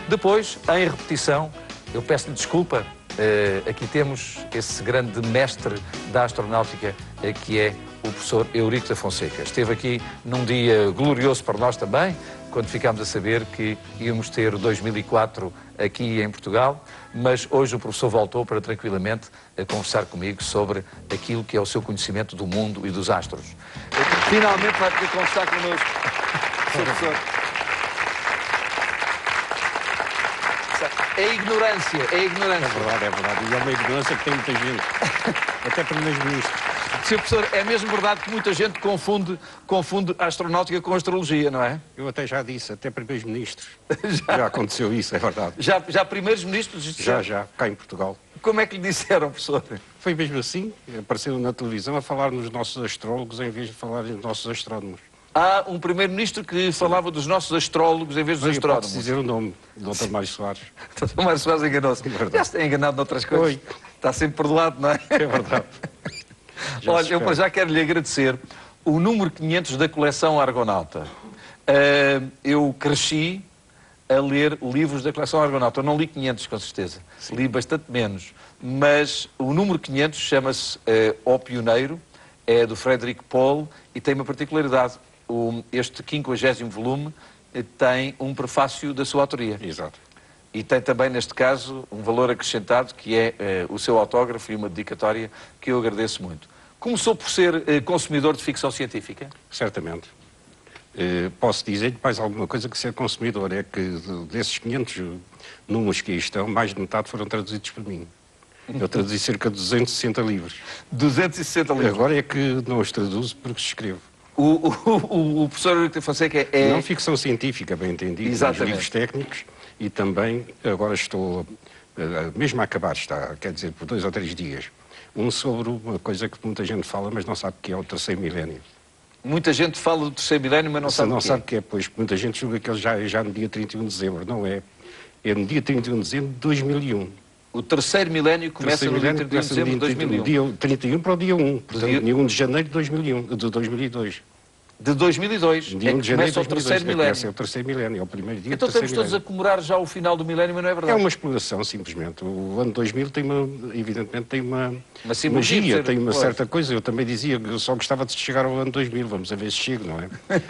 Depois, em repetição, eu peço-lhe desculpa, aqui temos esse grande mestre da astronáutica, que é o professor Eurico da Fonseca. Esteve aqui num dia glorioso para nós também, quando ficámos a saber que íamos ter 2004 aqui em Portugal, mas hoje o professor voltou para tranquilamente conversar comigo sobre aquilo que é o seu conhecimento do mundo e dos astros. Finalmente vai poder conversar connosco, professor. É ignorância, é ignorância. É verdade. E é uma ignorância que tem muita gente. Até primeiros-ministros. Sr. Professor, é mesmo verdade que muita gente confunde a astronáutica com a astrologia, não é? Eu até já disse, até primeiros-ministros. Já aconteceu isso, é verdade. Já primeiros-ministros? Já, cá em Portugal. Como é que lhe disseram, professor? Foi mesmo assim, apareceram na televisão a falar nos nossos astrólogos em vez de falar nos nossos astrónomos. Há um primeiro-ministro que falava dos nossos astrólogos em vez dos astrónomos. Pode dizer o nome, Dr. Mário Soares. Dr. Mário Soares enganou-se. Já se tem enganado noutras coisas. Foi. Está sempre perdoado, não é? É verdade. Olha, eu já quero lhe agradecer o número 500 da coleção Argonauta. Eu cresci a ler livros da coleção Argonauta. Eu não li 500, com certeza. Sim. Li bastante menos. Mas o número 500 chama-se O Pioneiro, é do Frederic Paul e tem uma particularidade. Este 50º volume tem um prefácio da sua autoria. Exato. E tem também, neste caso, um valor acrescentado, que é o seu autógrafo e uma dedicatória que eu agradeço muito. Começou por ser consumidor de ficção científica? Certamente. Posso dizer-lhe mais alguma coisa que ser consumidor. É que desses 500 números que aí estão, mais de metade foram traduzidos por mim. Eu traduzi cerca de 260 livros. 260 livros? Agora é que não os traduzo porque escrevo. O professor Eurico da Fonseca é... Não ficção científica, bem entendido, mas livros técnicos e também, agora estou, mesmo a acabar, quer dizer, por 2 ou 3 dias, um sobre uma coisa que muita gente fala, mas não sabe o que é o terceiro milénio. Muita gente fala do terceiro milénio, mas não sabe o que é. Não sabe o que é, pois, muita gente julga que ele já no dia 31 de dezembro, não é? É no dia 31 de dezembro de 2001. O terceiro milénio começa no dia 31 de dezembro de 2001. Dia 31 para o dia 1, portanto, dia 1 de janeiro de 2002. De 2002, dia 1 de janeiro começa o terceiro milénio. É o terceiro milénio, é o primeiro dia do terceiro milénio. Então estamos todos a comemorar já o final do milénio, mas não é verdade? É uma exploração, simplesmente. O ano 2000 tem evidentemente tem uma magia, tem uma certa coisa. Eu também dizia que eu só gostava de chegar ao ano 2000, vamos a ver se chego, não é?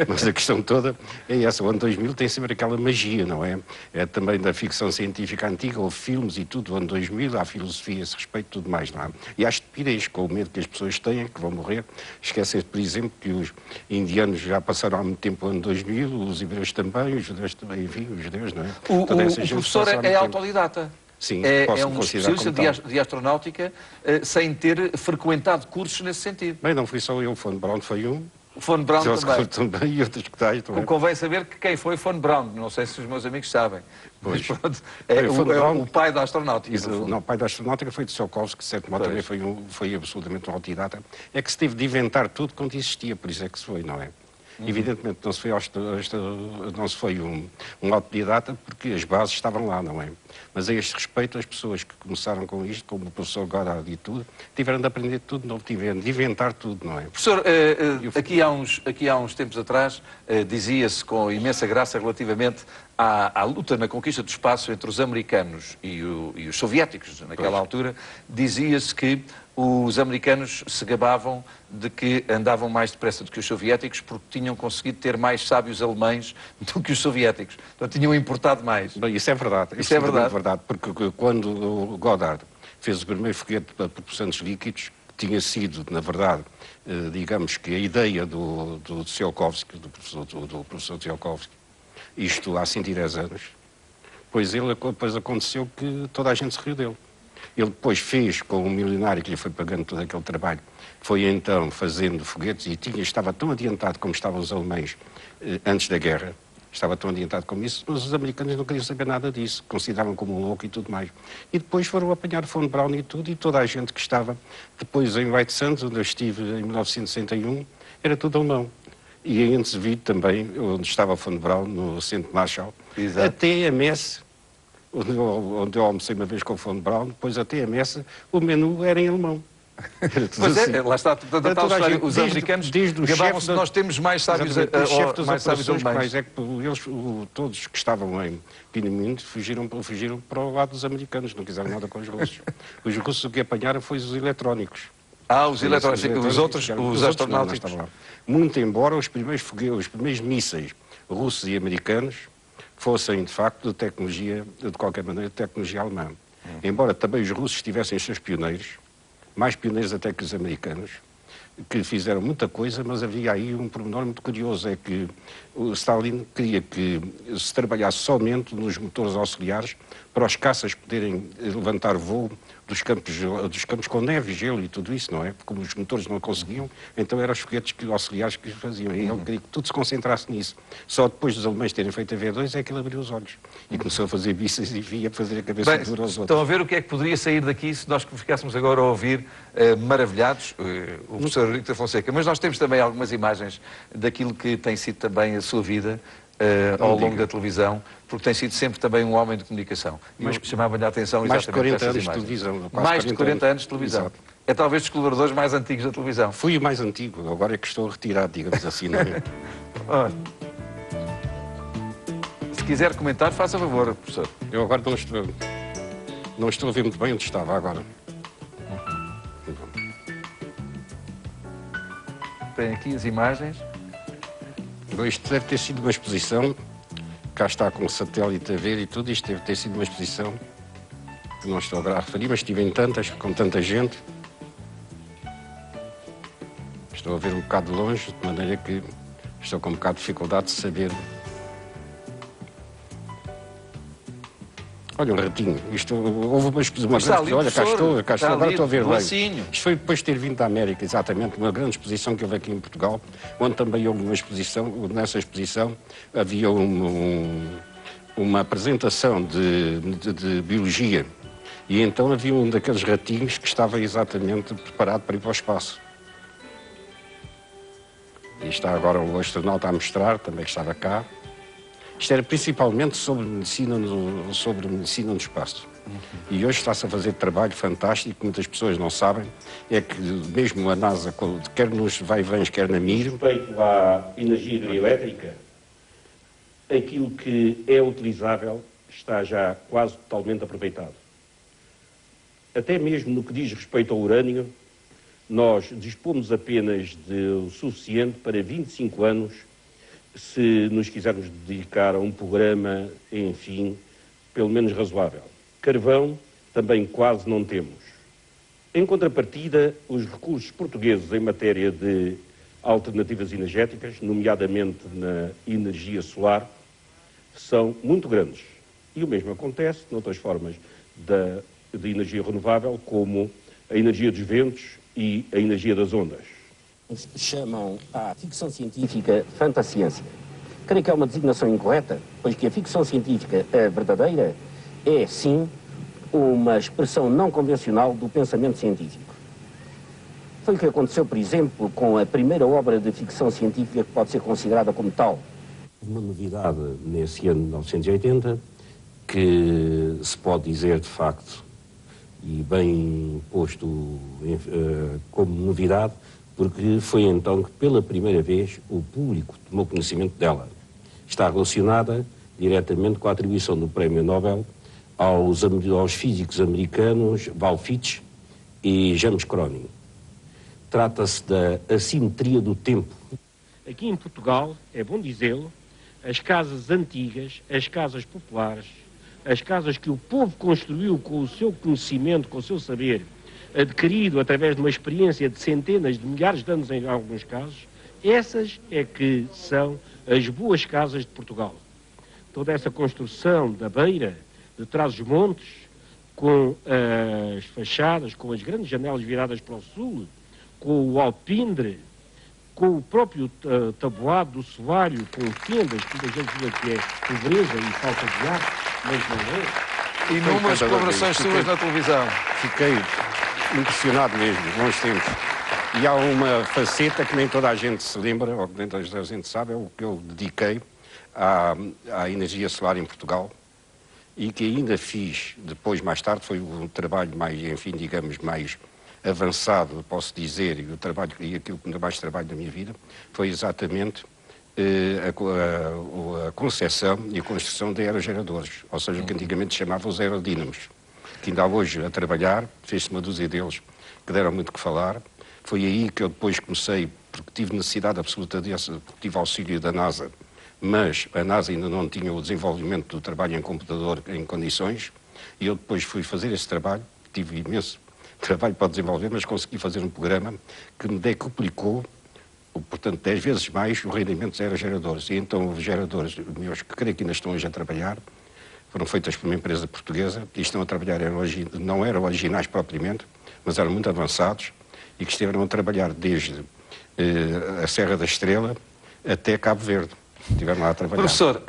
Mas a questão toda é essa, o ano 2000 tem sempre aquela magia, não é? É também da ficção científica antiga, houve filmes e tudo, o ano 2000, há filosofia a esse respeito e tudo mais, não é? E há estupidez, com o medo que as pessoas têm, que vão morrer, esquecem, por exemplo, que os indianos já passaram há muito tempo o ano 2000, os hebreus também, os judeus também, enfim, os judeus, não é? O professor é autodidata. Sim, é um especialista de astronáutica sem ter frequentado cursos nesse sentido. Bem, não fui só eu, o Von Braun foi um. O Von Braun também. E outros que tais também. Convém saber que quem foi Von Braun, não sei se os meus amigos sabem. Pois. Mas pronto, é o pai da astronáutica. Não, o pai da astronáutica foi de Tsiolkovsky, que de certo modo também foi absolutamente um autodidata. É que se teve de inventar tudo quando existia, por isso é que se foi, não é? Evidentemente não se foi um autodidata porque as bases estavam lá, não é? Mas a este respeito, as pessoas que começaram com isto, como o professor Goddard e tudo, tiveram de aprender tudo de novo, tiveram de inventar tudo, não é? Professor, aqui há uns tempos atrás, dizia-se com imensa graça relativamente à luta na conquista do espaço entre os americanos e os soviéticos, naquela altura, dizia-se que os americanos se gabavam de que andavam mais depressa do que os soviéticos porque tinham conseguido ter mais sábios alemães do que os soviéticos. Então tinham importado mais. Bem, isso é verdade. Isso é verdade, porque quando o Goddard fez o primeiro foguete para propulsantes líquidos, que tinha sido, na verdade, digamos que a ideia do Tsiolkovsky, do professor Tsiolkovsky, isto há 110 anos, depois aconteceu que toda a gente se riu dele. Ele depois fez com um milionário que lhe foi pagando todo aquele trabalho, foi então fazendo foguetes e estava tão adiantado como estavam os alemães antes da guerra, estava tão adiantado como isso, mas os americanos não queriam saber nada disso, consideravam como um louco e tudo mais. E depois foram apanhar Von Braun e tudo, e toda a gente que estava depois em White Sands, onde eu estive em 1961, era tudo alemão. E em Antesvide também, onde estava Von Braun, no Centro Marshall, até a messe, onde eu almocei uma vez com o Von Braun, depois até a messe, o menu era em alemão. Pois é, lá está toda a tal história. Os americanos gabavam-se de nós temos mais sábios alemães. Mais é que eles, todos que estavam em Pinimundo fugiram para o lado dos americanos, não quiseram nada com os russos. Os russos o que apanharam foi os eletrónicos. Os eletrónicos, os outros, os astronáuticos. Muito embora os primeiros foguetes, os primeiros mísseis russos e americanos fossem, de facto, de tecnologia, de qualquer maneira, de tecnologia alemã. Embora também os russos tivessem os seus pioneiros, mais pioneiros até que os americanos, que fizeram muita coisa, mas havia aí um pormenor muito curioso, é que o Stalin queria que se trabalhasse somente nos motores auxiliares para os caças poderem levantar voo dos campos com neve, gelo e tudo isso, não é? Porque como os motores não conseguiam, então eram os foguetes auxiliares que faziam. E ele queria que tudo se concentrasse nisso. Só depois dos alemães terem feito a V2 é que ele abriu os olhos. E começou a fazer bichas e via fazer a cabeça dura aos outros. Estão a ver o que é que poderia sair daqui se nós ficássemos agora a ouvir maravilhados o professor Eurico da Fonseca. Mas nós temos também algumas imagens daquilo que tem sido também a sua vida ao longo da televisão, porque tem sido sempre também um homem de comunicação. E eu chamava-lhe a atenção exatamente para essas imagens. Mais de 40 anos de televisão. Exato. É talvez dos colaboradores mais antigos da televisão. Fui o mais antigo, agora é que estou retirado, digamos assim, não é? Se quiser comentar, faça favor, professor. Eu agora não estou a ver muito bem onde estava agora. Tem aqui as imagens. Isto deve ter sido uma exposição, cá está com o satélite a ver e tudo, isto deve ter sido uma exposição que não estou agora a referir, mas estive em tantas, com tanta gente. Estou a ver um bocado de longe, de maneira que estou com um bocado de dificuldade de saber. Olha um ratinho, isto, houve uma exposição, olha, cá estou, agora estou a ver bem. Isto foi depois de ter vindo da América, exatamente, uma grande exposição que houve aqui em Portugal, onde também houve uma exposição, nessa exposição havia uma apresentação de biologia, e então havia um daqueles ratinhos que estava exatamente preparado para ir para o espaço. E está agora o astronauta a mostrar, também estava cá. Isto era principalmente sobre medicina no espaço. E hoje está-se a fazer trabalho fantástico, que muitas pessoas não sabem, é que mesmo a NASA, quer nos vai-vens, quer na Mir... Respeito à energia hidroelétrica, aquilo que é utilizável está já quase totalmente aproveitado. Até mesmo no que diz respeito ao urânio, nós dispomos apenas de o suficiente para 25 anos se nos quisermos dedicar a um programa, enfim, pelo menos razoável. Carvão também quase não temos. Em contrapartida, os recursos portugueses em matéria de alternativas energéticas, nomeadamente na energia solar, são muito grandes. E o mesmo acontece noutras formas de energia renovável, como a energia dos ventos e a energia das ondas. Chamam a ficção científica fantasciência. Creio que é uma designação incorreta, pois que a ficção científica verdadeira é, sim, uma expressão não convencional do pensamento científico. Foi o que aconteceu, por exemplo, com a primeira obra de ficção científica que pode ser considerada como tal. Uma novidade nesse ano de 1980, que se pode dizer de facto, e bem posto como novidade, porque foi então que pela primeira vez o público tomou conhecimento dela. Está relacionada diretamente com a atribuição do Prémio Nobel aos físicos americanos Val Fitch e James Cronin. Trata-se da assimetria do tempo. Aqui em Portugal, é bom dizê-lo, as casas antigas, as casas populares, as casas que o povo construiu com o seu conhecimento, com o seu saber, adquirido através de uma experiência de centenas de milhares de anos em alguns casos, essas é que são as boas casas de Portugal. Toda essa construção da beira, de Trás-os-Montes, com as fachadas, com as grandes janelas viradas para o sul, com o alpendre, com o próprio tabuado do soalho, com fendas, que muita gente diz que é pobreza e falta de ar, mas não é. Inúmeras colaborações suas na televisão. Fiquei impressionado mesmo, bons tempos. E há uma faceta que nem toda a gente se lembra, ou que nem toda a gente sabe, é o que eu dediquei à energia solar em Portugal e que ainda fiz depois, mais tarde, foi um trabalho mais, enfim, digamos, mais avançado, posso dizer, e o trabalho e aquilo que mais trabalho na minha vida, foi exatamente a concepção e a construção de aerogeradores, ou seja, o que antigamente chamavam os aerodínamos, que ainda há hoje a trabalhar, fez-se uma dúzia deles que deram muito que falar. Foi aí que eu depois comecei, porque tive necessidade absoluta desse, tive auxílio da NASA, mas a NASA ainda não tinha o desenvolvimento do trabalho em computador em condições, e eu depois fui fazer esse trabalho, tive imenso trabalho para desenvolver, mas consegui fazer um programa que me decuplicou, portanto, 10 vezes mais o rendimento dos aerogeradores. E então os geradores meus, que creio que ainda estão hoje a trabalhar, foram feitas por uma empresa portuguesa, e estão a trabalhar, não eram originais propriamente, mas eram muito avançados, e que estiveram a trabalhar desde a Serra da Estrela até Cabo Verde. Estiveram lá a trabalhar. Professor,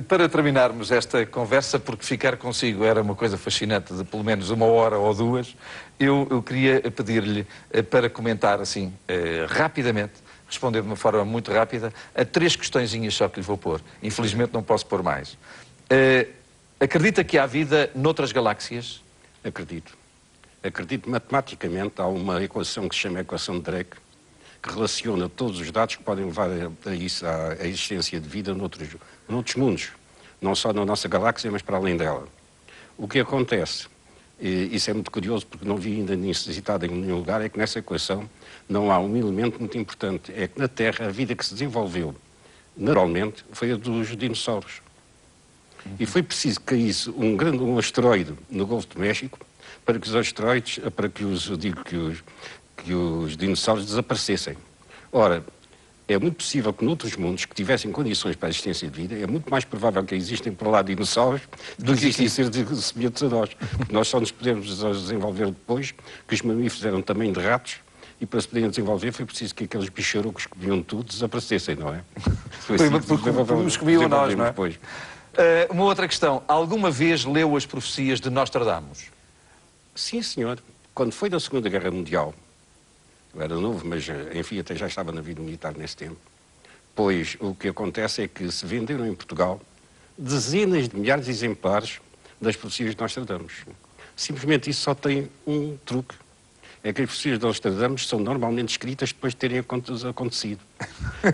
para terminarmos esta conversa, porque ficar consigo era uma coisa fascinante de pelo menos 1 hora ou 2, eu queria pedir-lhe para comentar assim, rapidamente, responder de uma forma muito rápida, a 3 questõezinhas só que lhe vou pôr. Infelizmente não posso pôr mais. Acredita que há vida noutras galáxias? Acredito. Acredito matematicamente. Há uma equação que se chama equação de Drake, que relaciona todos os dados que podem levar a isso, à existência de vida noutros mundos. Não só na nossa galáxia, mas para além dela. O que acontece, e isso é muito curioso porque não vi ainda necessitado em nenhum lugar, é que nessa equação não há um elemento muito importante. É que na Terra a vida que se desenvolveu naturalmente foi a dos dinossauros. E foi preciso que caísse um asteroide no Golfo do México para que os asteroides, para que os dinossauros desaparecessem. Ora, é muito possível que noutros mundos que tivessem condições para a existência de vida, é muito mais provável que existem por lá dinossauros do que existem seres semelhantes a nós. Porque nós só nos podemos desenvolver depois que os mamíferos eram também de ratos, e para se poderem desenvolver foi preciso que aqueles bicharucos que comiam tudo desaparecessem, não é? Foi porque nos comiam a nós, não é? Depois. Uma outra questão. Alguma vez leu as profecias de Nostradamus? Sim, senhor. Quando foi da Segunda Guerra Mundial, eu era novo, mas, enfim, até já estava na vida militar nesse tempo, pois o que acontece é que se venderam em Portugal dezenas de milhares de exemplares das profecias de Nostradamus. Simplesmente isso só tem um truque. É que as profecias de Nostradamus são normalmente escritas depois de terem acontecido.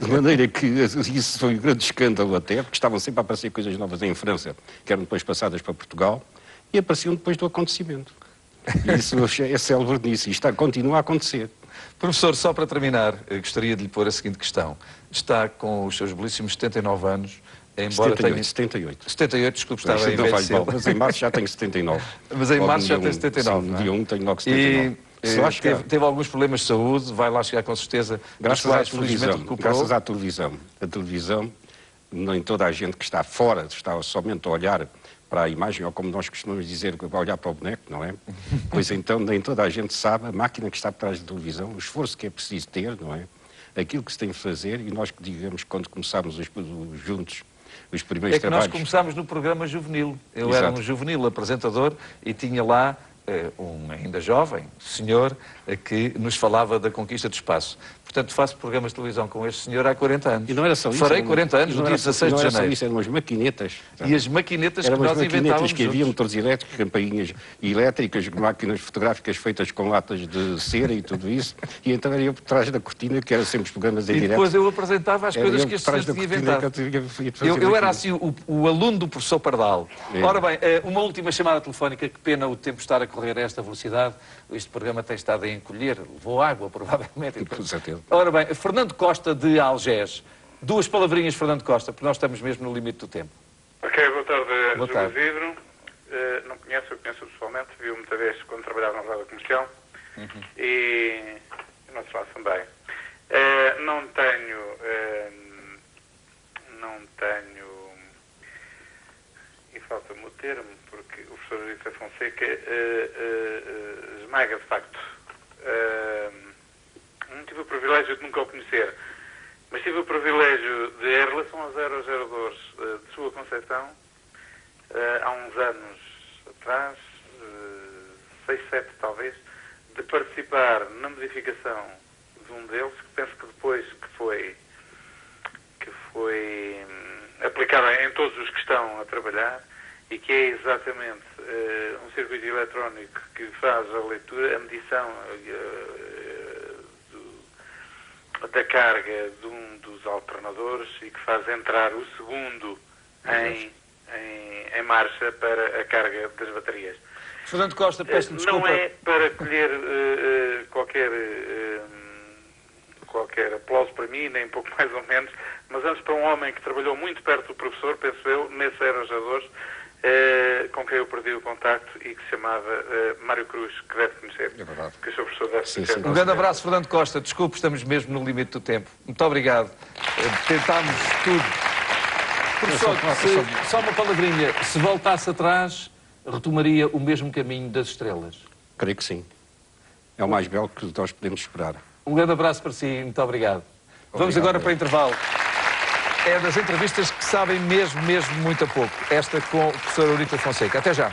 De maneira que isso foi um grande escândalo até, porque estavam sempre a aparecer coisas novas em França, que eram depois passadas para Portugal, e apareciam depois do acontecimento. E isso é célebre nisso, e continua a acontecer. Professor, só para terminar, gostaria de lhe pôr a seguinte questão. Está com os seus belíssimos 79 anos, embora 78. 78, desculpe, estava a envelhecer. Mas em março já tenho 79. Mas em março já tem 79, no dia 1 tenho logo 79. Teve alguns problemas de saúde, vai lá chegar com certeza. Graças à televisão. A televisão, nem toda a gente que está fora, está somente a olhar para a imagem, ou como nós costumamos dizer, a olhar para o boneco, não é? Pois então, nem toda a gente sabe a máquina que está por trás da televisão, o esforço que é preciso ter, não é? Aquilo que se tem de fazer, e nós, digamos, quando começámos juntos os primeiros trabalhos... nós começámos no programa juvenil. Eu Exato. era um juvenil apresentador e tinha lá um ainda jovem senhor que nos falava da conquista do espaço. Portanto, faço programas de televisão com este senhor há 40 anos. E não era só isso. Farei 40 anos no dia 16 de janeiro. Não era só isso, eram as maquinetas. E as maquinetas eram que nós inventávamos que havia motores elétricos, campainhas elétricas, máquinas fotográficas feitas com latas de cera e tudo isso. E então era eu por trás da cortina, que era sempre os programas em direto. E depois eu apresentava as coisas que este senhor tinha inventado. Eu era assim o aluno do professor Pardal. Ora bem, uma última chamada telefónica, que pena o tempo estar a correr a esta velocidade. Este programa tem estado a encolher, levou água, provavelmente. Com certeza. Ora bem, Fernando Costa de Algés. 2 palavrinhas, Fernando Costa, porque nós estamos mesmo no limite do tempo. Ok, boa tarde, Boa tarde. Júlio Isidro. Não conheço, eu conheço pessoalmente, vi-o muita vez quando trabalhava na rádio comercial e no nosso lado também. Não tenho, e falta-me o termo, porque o professor Eurico Fonseca esmaga de facto. Não tive o privilégio de nunca o conhecer, mas tive o privilégio de, em relação aos aerogeradores de sua concepção, há uns anos atrás, 6, 7 talvez, de participar na modificação de um deles, que penso que depois que foi aplicado em todos os que estão a trabalhar, e que é exatamente um circuito eletrónico que faz a leitura, a medição da carga de um dos alternadores e que faz entrar o segundo em marcha para a carga das baterias. Fernando Costa, peço-lhe desculpa. Não é para colher qualquer aplauso para mim, nem pouco mais ou menos, mas antes para um homem que trabalhou muito perto do professor, penso eu, nesses aerogeradores, com quem eu perdi o contacto e que se chamava Mário Cruz, que deve conhecer. É verdade. Que o seu professor deve conhecer. Um grande abraço, Fernando Costa. Desculpe, estamos mesmo no limite do tempo. Muito obrigado. Tentámos tudo. Professor, só uma palavrinha. Se voltasse atrás, retomaria o mesmo caminho das estrelas? Creio que sim. É o mais belo que nós podemos esperar. Um grande abraço para si. Muito obrigado. Vamos agora para o intervalo. É das entrevistas que sabem mesmo muito a pouco. Esta com o professor Eurico da Fonseca. Até já.